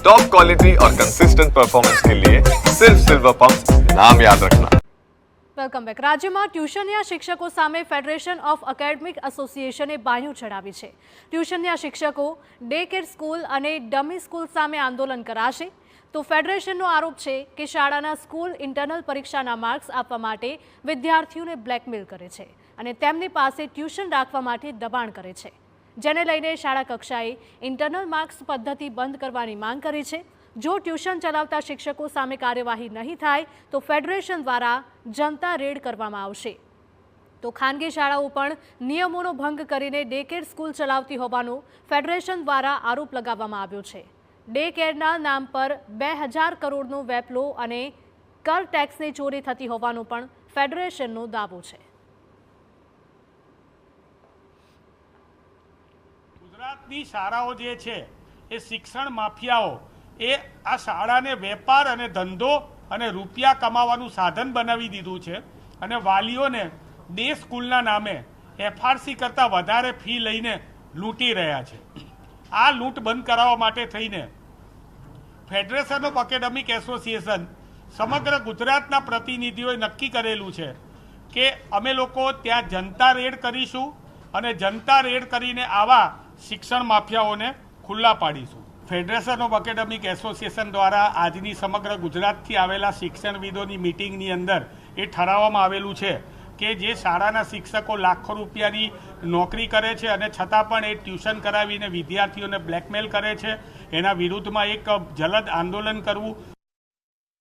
Top quality और consistent performance के लिए सिर्फ सिल्वर पंप नाम याद रखना। Welcome back. રાજ્યમાં ટ્યુશનના શિક્ષકો સામે ફેડરેશન ઓફ એકેડેમિક એસોસિએશને બાયું ચડાવી છે। ટ્યુશનના શિક્ષકો ડે કેર સ્કૂલ અને ડમી સ્કૂલ સામે આંદોલન કરાશે। તો ફેડરેશનનો આરોપ છે કે શાળાના સ્કૂલ ઇન્ટરનલ પરીક્ષાના માર્ક્સ આપવા માટે વિદ્યાર્થીઓને બ્લેકમેલ કરે છે અને તેમની પાસે ટ્યુશન રાખવા માટે દબાણ કરે છે, જેને લઈને શાળા કક્ષાએ ઇન્ટરનલ માર્ક્સ પદ્ધતિ બંધ કરવાની માંગ કરી છે। જો ટ્યુશન ચલાવતા શિક્ષકો સામે કાર્યવાહી નહીં થાય તો ફેડરેશન દ્વારા જનતા રેડ કરવામાં આવશે। તો ખાનગી શાળાઓ પણ નિયમોનો ભંગ કરીને ડે કેર સ્કૂલ ચલાવતી હોવાનો ફેડરેશન દ્વારા આરોપ લગાવવામાં આવ્યો છે। ડે કેરના નામ પર 2000 કરોડનો વેપલો અને કર ટેક્સની ચોરી થતી હોવાનો પણ ફેડરેશનનો દાવો છે। ગુજરાતની શાળાઓ જે છે એ શિક્ષણ માફિયાઓ એ આ શાળાને વેપાર અને ધંધો અને રૂપિયા કમાવાનું સાધન બનાવી દીધું છે અને વાલીઓને ડે સ્કૂલના નામે એફઆરસી કરતાં વધારે ફી લઈને લૂંટી રહ્યા છે। આ લૂંટ બંધ કરાવવા માટે થઈને ફેડરેશન ઓફ એકેડેમિક એસોસિએશન સમગ્ર ગુજરાતના પ્રતિનિધિઓએ નક્કી કરેલું છે કે અમે લોકો ત્યાં જનતા રેડ કરીશું અને જનતા રેડ કરીને આવા શિક્ષણ માફિયાઓને ખુલ્લા પાડીશું। ફેડરેશન ઓફ એકેડેમિક એસોસિએશન દ્વારા આજની સમગ્ર ગુજરાતથી આવેલા શિક્ષણવિદોની મિટિંગની અંદર એ ઠરાવવામાં આવેલું છે કે જે શાળાના શિક્ષકો લાખો રૂપિયાની નોકરી કરે છે અને છતાં પણ એ ટ્યુશન કરાવીને વિદ્યાર્થીઓને બ્લેકમેલ કરે છે, એના વિરુદ્ધમાં એક જલદ આંદોલન કરવું